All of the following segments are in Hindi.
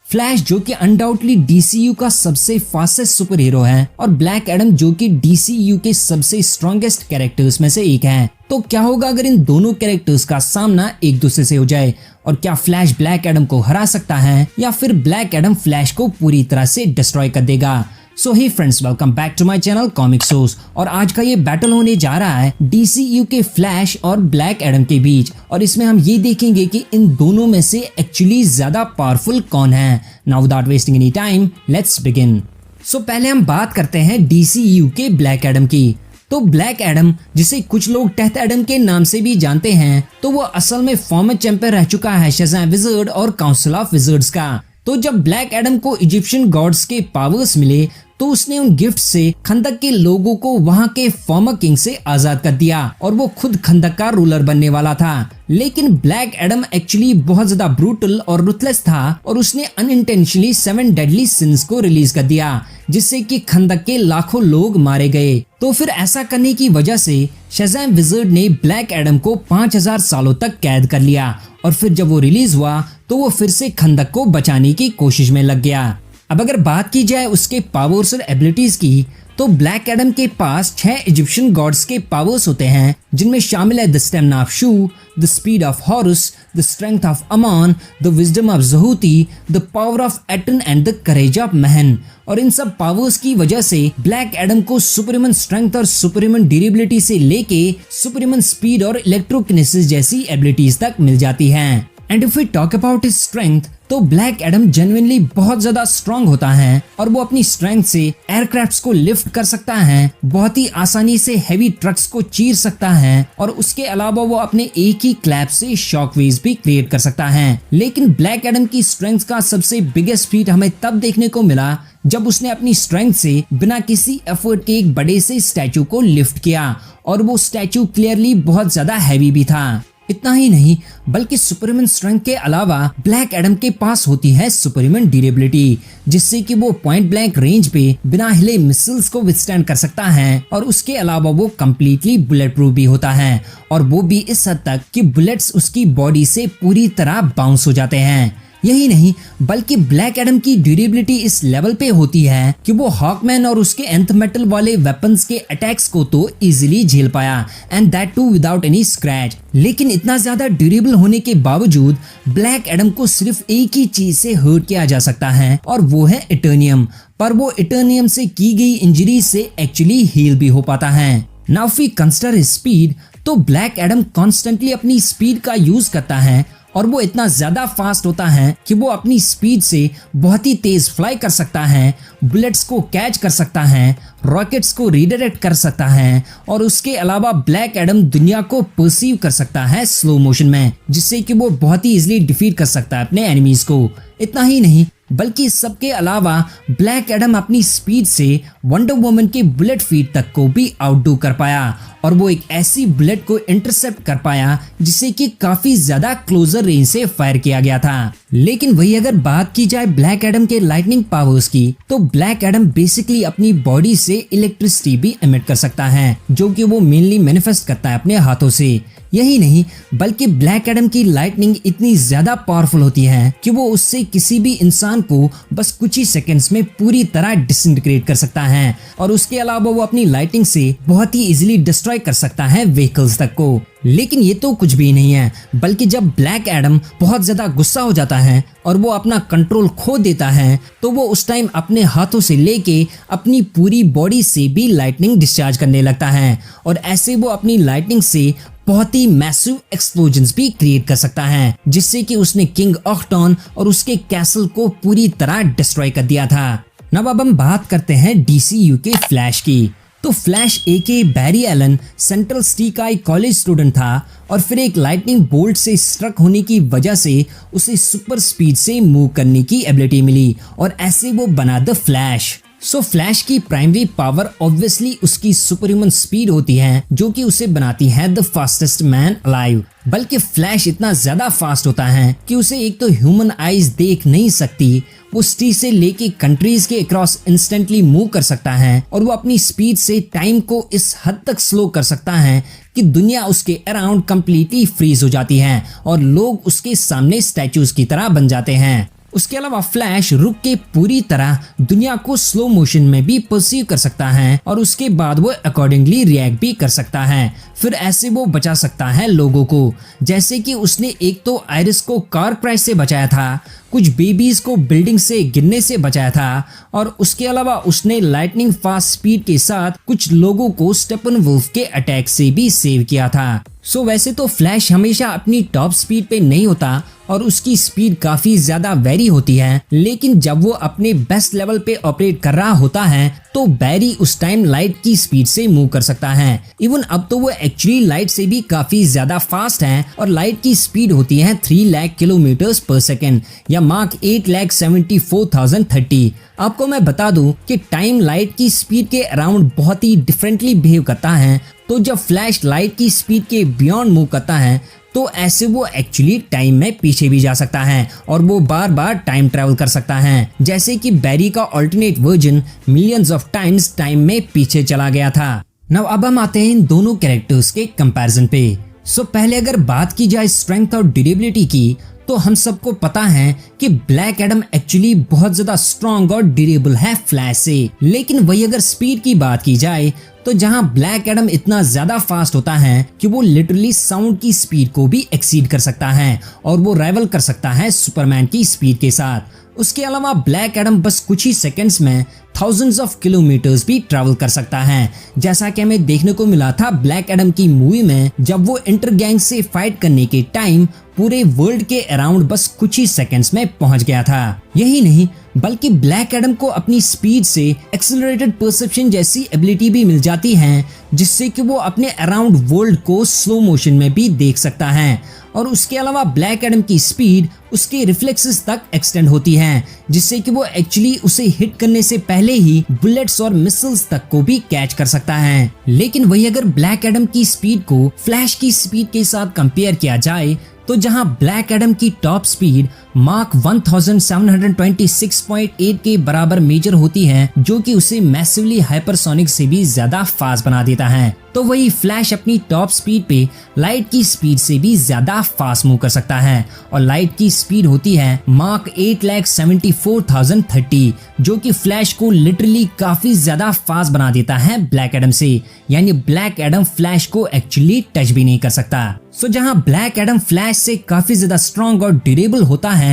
फ्लैश जो कि अनडाउटली डीसीयू का सबसे फास्टेस्ट सुपर हीरो है और ब्लैक एडम जो कि डीसीयू के सबसे स्ट्रॉन्गेस्ट कैरेक्टर्स में से एक है। तो क्या होगा अगर इन दोनों कैरेक्टर्स का सामना एक दूसरे से हो जाए, और क्या फ्लैश ब्लैक एडम को हरा सकता है या फिर ब्लैक एडम फ्लैश को पूरी तरह से डिस्ट्रॉय कर देगा। So hey friends, welcome back to my channel comic source. और आज का ये बैटल होने जा रहा है डीसीयू के फ्लैश और ब्लैक एडम के बीच, और इसमें हम ये देखेंगे कि इन दोनों में से एक्चुअली ज्यादा पावरफुल कौन है। Now without wasting any time, let's begin. So पहले हम बात करते हैं डीसीयू के ब्लैक एडम की। तो ब्लैक एडम, जिसे कुछ लोग डेथ एडम के नाम से भी जानते हैं, तो वो असल में फॉर्मर चैंपियन रह चुका है शज़ाम विज़ार्ड और काउंसिल ऑफ विज़ार्ड्स का। तो जब ब्लैक एडम को इजिप्शियन गॉड्स के पावर्स मिले तो उसने उन गिफ्ट से खंदक के लोगों को वहां के फॉर्मर किंग से आजाद कर दिया और वो खुद खंदक का रूलर बनने वाला था। लेकिन ब्लैक एडम एक्चुअली बहुत ज्यादा ब्रूटल और रुथलेस था और उसने अनइंटेंशनली 7 डेडली सिंस को रिलीज कर दिया, जिससे कि खंदक के लाखों लोग मारे गए। तो फिर ऐसा करने की वजह से शज़ाम विज़ार्ड ने ब्लैक एडम को 5000 सालों तक कैद कर लिया, और फिर जब वो रिलीज हुआ तो वो फिर से खंदक को बचाने की कोशिश में लग गया। अब अगर बात की जाए उसके पावर्स और एबिलिटीज की, तो ब्लैक एडम के पास 6 इजिप्शियन गॉड्स के पावर्स होते हैं, जिनमें शामिल है the stamina of Shu, the speed of Horus, the strength of Amon, the wisdom of Zehuti, the power of Aton and the courage of Mehen. और इन सब पावर्स की वजह से ब्लैक एडम को सुपरह्यूमन स्ट्रेंथ और सुपरह्यूमन ड्यूरेबिलिटी से लेके सुपरह्यूमन स्पीड और इलेक्ट्रोकिनेसिस जैसी एबिलिटीज तक मिल जाती हैं। And if we talk about his strength, तो ब्लैक एडम जेन्युइनली बहुत ज्यादा स्ट्रांग होता है और वो अपनी स्ट्रेंथ से एयरक्राफ्ट्स को लिफ्ट कर सकता है, बहुत ही आसानी से हैवी ट्रक्स को चीर सकता है, और उसके अलावा वो अपने एक ही क्लैप से शॉकवेव्स भी क्रिएट कर सकता है। लेकिन ब्लैक एडम की स्ट्रेंथ का सबसे बिगेस्ट फीट हमें तब देखने को मिला जब उसने अपनी स्ट्रेंथ से बिना किसी एफर्ट के एक बड़े से स्टैचू को लिफ्ट किया, और वो स्टैचू क्लियरली बहुत ज्यादा हैवी भी था। इतना ही नहीं, बल्कि सुपरह्यूमन स्ट्रेंथ के अलावा ब्लैक एडम के पास होती है सुपरह्यूमन ड्यूरेबिलिटी, जिससे कि वो पॉइंट ब्लैंक रेंज पे बिना हिले मिसाइल्स को विथस्टैंड कर सकता है, और उसके अलावा वो कम्प्लीटली बुलेट प्रूफ भी होता है, और वो भी इस हद तक कि बुलेट्स उसकी बॉडी से पूरी तरह बाउंस हो जाते हैं। यही नहीं, बल्कि ब्लैक एडम की ड्यूरेबिलिटी इस लेवल पे होती है कि वो हॉकमैन और उसके एंथ मेटल वाले वेपन्स के अटैक्स को तो इजीली झेल पाया, and that too without any scratch. लेकिन इतना ज्यादा ड्यूरेबल होने के बावजूद ब्लैक एडम को सिर्फ एक ही चीज से हर्ट किया जा सकता है, और वो है इटर्नियम। पर वो इटर्नियम से की गई इंजरी से एक्चुअली हील भी हो पाता है। Now if we consider his speed, तो ब्लैक एडम कॉन्स्टेंटली अपनी स्पीड का यूज करता है, और वो इतना ज्यादा फास्ट होता है कि वो अपनी स्पीड से बहुत ही तेज फ्लाई कर सकता है, बुलेट्स को कैच कर सकता है, रॉकेट्स को रीडायरेक्ट कर सकता है, और उसके अलावा ब्लैक एडम दुनिया को परसीव कर सकता है स्लो मोशन में, जिससे कि वो बहुत ही इजीली डिफीट कर सकता है अपने एनिमीज को। इतना ही नहीं, बल्कि इस सब के अलावा ब्लैक एडम अपनी स्पीड से वंडर वुमन के बुलेट फीट तक को भी आउटडू कर पाया, और वो एक ऐसी बुलेट को इंटरसेप्ट कर पाया जिसे कि काफी ज्यादा क्लोजर रेंज से फायर किया गया था। लेकिन वही अगर बात की जाए ब्लैक एडम के लाइटनिंग पावर्स की, तो ब्लैक एडम बेसिकली अपनी बॉडी से इलेक्ट्रिसिटी भी एमिट कर सकता है, जो कि वो मेनली मैनिफेस्ट करता है अपने हाथों से। यही नहीं, बल्कि ब्लैक एडम की लाइटनिंग इतनी ज्यादा पावरफुल होती है कि वो उससे किसी भी इंसान को बस कुछ ही सेकंड्स में पूरी तरह डिसइंटीग्रेट कर सकता है, और उसके अलावा वो अपनी लाइटिंग से बहुत ही इजीली डिस्ट्रॉय कर सकता है व्हीकल्स तक को। लेकिन ये तो कुछ भी नहीं है, बल्कि जब ब्लैक एडम बहुत ज्यादा गुस्सा हो जाता है और वो अपना कंट्रोल खो देता है, तो वो उस टाइम अपने हाथों से लेके अपनी पूरी बॉडी से भी लाइटनिंग डिस्चार्ज करने लगता है, और ऐसे वो अपनी लाइटनिंग से बहुत ही मैसिव एक्सप्लोजन्स भी क्रिएट कर सकता है, जिससे कि उसने किंग ऑक्टॉन और उसके कैसल को पूरी तरह डिस्ट्रॉय कर दिया था। अब हम बात करते हैं डीसीयू के फ्लैश की। तो फ्लैश एके बैरी एलन सेंट्रल सिटी का एक कॉलेज स्टूडेंट था, और फिर एक लाइटनिंग बोल्ट से स्ट्रक होने की वजह से उसे सुपर स्पीड से मूव करने की एबिलिटी मिली, और ऐसे वो बना द फ्लैश। सो फ्लैश की प्राइमरी पावर ऑब्वियसली उसकी सुपरह्यूमन स्पीड होती है, जो कि उसे बनाती है द फास्टेस्ट मैन अलाइव। बल्कि फ्लैश इतना ज्यादा फास्ट होता है कि उसे एक तो ह्यूमन आईज देख नहीं सकती, वो सिटी से लेके कंट्रीज के अक्रॉस इंस्टेंटली मूव कर सकता है, और वो अपनी स्पीड से टाइम को इस हद तक स्लो कर सकता है कि दुनिया उसके अराउंड कंप्लीटली फ्रीज हो जाती है, और लोग उसके सामने स्टैचूज की तरह बन जाते हैं। उसके अलावा फ्लैश रुक के पूरी तरह दुनिया को स्लो मोशन में भी परसीव कर सकता है और उसके बाद वो अकॉर्डिंगली रिएक्ट भी कर सकता है। फिर ऐसे वो बचा सकता है लोगों को, जैसे कि उसने एक तो आयरिस को कार क्रैश से बचाया था, कुछ बेबीज को बिल्डिंग से गिरने से बचाया था और उसके अलावा उसने लाइटनिंग फास्ट स्पीड के साथ कुछ लोगों को स्टेपनवुल्फ के अटैक से भी सेव किया था। सो वैसे तो फ्लैश हमेशा अपनी टॉप स्पीड पे नहीं होता और उसकी स्पीड काफी ज्यादा वेरी होती है, लेकिन जब वो अपने बेस्ट लेवल पे ऑपरेट कर रहा होता है तो बैरी उस टाइम लाइट की स्पीड से मूव कर सकता है। इवन अब तो वो एक्चुअली लाइट से भी काफी ज्यादा फास्ट है और लाइट की स्पीड होती है 3 लाख किलोमीटर्स पर सेकेंड या मार्क 8,74,030। आपको मैं बता दूं कि टाइम लाइट की स्पीड के अराउंड बहुत ही डिफरेंटली बिहेव करता है, तो जब फ्लैश लाइट की स्पीड के बियॉन्ड मूव करता है तो ऐसे वो एक्चुअली टाइम में पीछे भी जा सकता है और वो बार बार टाइम ट्रैवल कर सकता है, जैसे कि बैरी का alternate version millions of times time में पीछे चला गया था। नाउ अब हम आते हैं इन दोनों कैरेक्टर्स के कंपैरिजन पे। सो पहले अगर बात की जाए स्ट्रेंथ और ड्यूरेबिलिटी की, तो हम सबको पता है कि ब्लैक एडम एक्चुअली बहुत ज्यादा स्ट्रॉन्ग और ड्यूरेबल है फ्लैश से, लेकिन वही अगर स्पीड की बात की जाए तो जहां ब्लैक एडम इतना ज्यादा फास्ट होता है कि वो लिटरली साउंड की स्पीड को भी एक्सीड कर सकता है और वो राइवल कर सकता है सुपरमैन की स्पीड के साथ। उसके अलावा ब्लैक एडम बस कुछ ही सेकंड्स में थाउजेंड्स ऑफ किलोमीटर्स भी ट्रैवल कर सकता है, जैसा कि हमें देखने को मिला था ब्लैक एडम की मूवी में, जब वो इंटर गैंग से फाइट करने के टाइम पूरे वर्ल्ड के अराउंड बस कुछ ही सेकंड्स में पहुंच गया था। यही नहीं बल्कि ब्लैक एडम को अपनी स्पीड से एक्सेलरेटेड परसेप्शन जैसी एबिलिटी भी मिल जाती है, जिससे कि वो अपने अराउंड वर्ल्ड को स्लो मोशन में भी देख सकता है और उसके अलावा ब्लैक एडम की स्पीड उसके रिफ्लेक्सेस तक एक्सटेंड होती है, जिससे कि वो एक्चुअली उसे हिट करने से पहले ही बुलेट्स और मिसाइल्स तक को भी कैच कर सकता है। लेकिन वही अगर ब्लैक एडम की स्पीड को फ्लैश की स्पीड के साथ कंपेयर किया जाए तो जहां ब्लैक एडम की टॉप स्पीड मार्क 1726.8 के बराबर मेजर होती है, जो कि उसे मैसिवली हाइपरसोनिक से भी ज्यादा फास्ट बना देता है, तो वही फ्लैश अपनी टॉप स्पीड पे लाइट की स्पीड से भी ज्यादा फास्ट मूव कर सकता है और लाइट की स्पीड होती है मार्क 8,74,030, जो कि फ्लैश को लिटरली काफी ज्यादा फास्ट बना देता है ब्लैक एडम से, यानी ब्लैक एडम फ्लैश को एक्चुअली टच भी नहीं कर सकता। सो जहां ब्लैक एडम फ्लैश से काफी ज्यादा स्ट्रॉन्ग और ड्यूरेबल होता है,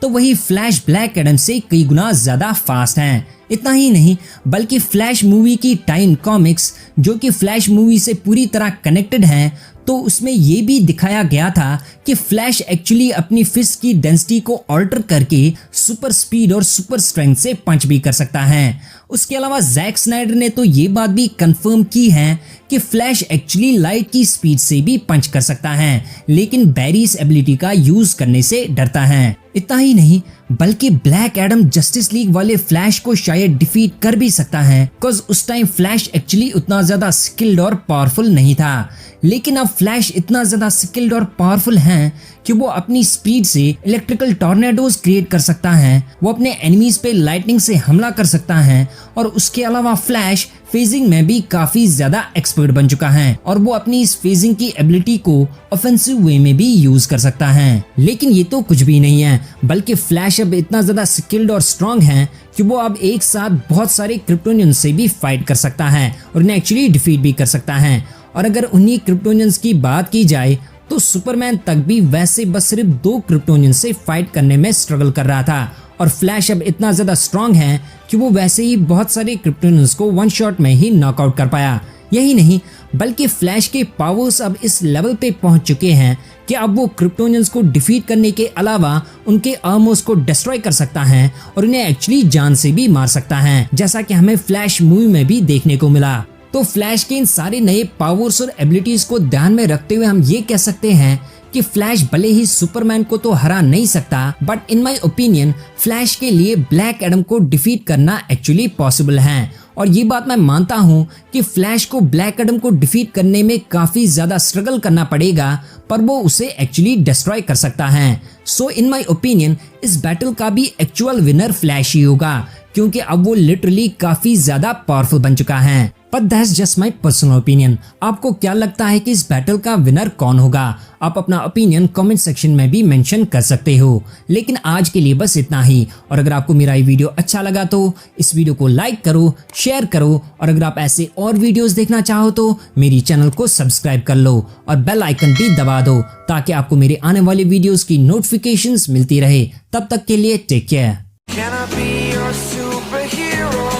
तो वही फ्लैश ब्लैक एडम से कई गुना ज्यादा फास्ट है। इतना ही नहीं बल्कि फ्लैश मूवी की टाइम कॉमिक्स, जो कि फ्लैश मूवी से पूरी तरह कनेक्टेड है, तो उसमें ये भी दिखाया गया था कि फ्लैश एक्चुअली अपनी फिस्ट की डेंसिटी को ऑल्टर करके सुपर स्पीड और सुपर स्ट्रेंथ से पंच भी कर सकता है। उसके अलावा जैक स्नाइडर ने तो ये बात भी कंफर्म की है कि फ्लैश एक्चुअली लाइट की स्पीड से भी पंच कर सकता है, लेकिन बैरी इस एबिलिटी का यूज करने से डरता है। इतना ही नहीं बल्कि ब्लैक एडम जस्टिस लीग वाले फ्लैश को शायद डिफीट कर भी सकता है, बिकॉज उस टाइम फ्लैश एक्चुअली उतना ज्यादा स्किल्ड और पावरफुल नहीं था, लेकिन अब फ्लैश इतना ज्यादा स्किल्ड और पावरफुल है कि वो अपनी स्पीड से इलेक्ट्रिकल टॉर्नेडोज क्रिएट कर सकता है, वो अपने एनिमीज पे लाइटनिंग से हमला कर सकता है और उसके अलावा फ्लैश फेजिंग में भी काफी ज्यादा एक्सपर्ट बन चुका है और वो अपनी इस फेजिंग की एबिलिटी को ऑफेंसिव वे में भी यूज कर सकता है। लेकिन ये तो कुछ भी नहीं है, बल्कि फ्लैश अब इतना ज्यादा स्किल्ड और स्ट्रॉन्ग है कि वो अब एक साथ बहुत सारे क्रिप्टोनियंस से भी फाइट कर सकता है और उन्हें एक्चुअली डिफीट भी कर सकता है। और अगर उन्हीं क्रिप्टोनियंस की बात की जाए तो सुपरमैन तक भी वैसे बस सिर्फ 2 क्रिप्टोनियंस से फाइट करने में स्ट्रगल कर रहा था और फ्लैश अब इतना ज्यादा स्ट्रॉन्ग है कि वो वैसे ही बहुत सारे क्रिप्टोनियंस को वन शॉट में ही नॉकआउट कर पाया। यही नहीं बल्कि फ्लैश के पावर्स अब इस लेवल पे पहुंच चुके हैं कि अब वो क्रिप्टोनियंस को डिफीट करने के अलावा उनके आर्मर्स को डिस्ट्रॉय कर सकता है और उन्हें एक्चुअली जान से भी मार सकता है, जैसा कि हमें फ्लैश मूवी में भी देखने को मिला। तो फ्लैश के इन सारे नए पावर्स और एबिलिटीज को ध्यान में रखते हुए हम ये कह सकते हैं कि फ्लैश भले ही सुपरमैन को तो हरा नहीं सकता, but in my opinion flash के लिए ब्लैक एडम को डिफीट करना एक्चुअली पॉसिबल है। और ये बात मैं मानता हूँ कि फ्लैश को ब्लैक एडम को डिफीट करने में काफी ज्यादा स्ट्रगल करना पड़ेगा, पर वो उसे एक्चुअली डिस्ट्रॉय कर सकता है। सो इन माय ओपिनियन इस बैटल का भी एक्चुअल विनर फ्लैश ही होगा, क्योंकि अब वो लिटरली काफी ज्यादा पावरफुल बन चुका है। But that's just my personal opinion. आपको क्या लगता है कि इस बैटल का विनर कौन होगा? आप अपना ओपिनियन कमेंट सेक्शन में भी मेंशन कर सकते हो। लेकिन आज के लिए बस इतना ही, और अगर आपको मेरा ये वीडियो अच्छा लगा तो इस वीडियो को लाइक करो, शेयर करो, और अगर आप ऐसे और वीडियोस देखना चाहो तो मेरी चैनल को सब्सक्राइब कर लो और बेल आइकन भी दबा दो, ताकि आपको मेरे आने वाले वीडियोस की नोटिफिकेशंस मिलती रहे। तब तक के लिए take care. Can I be your superhero?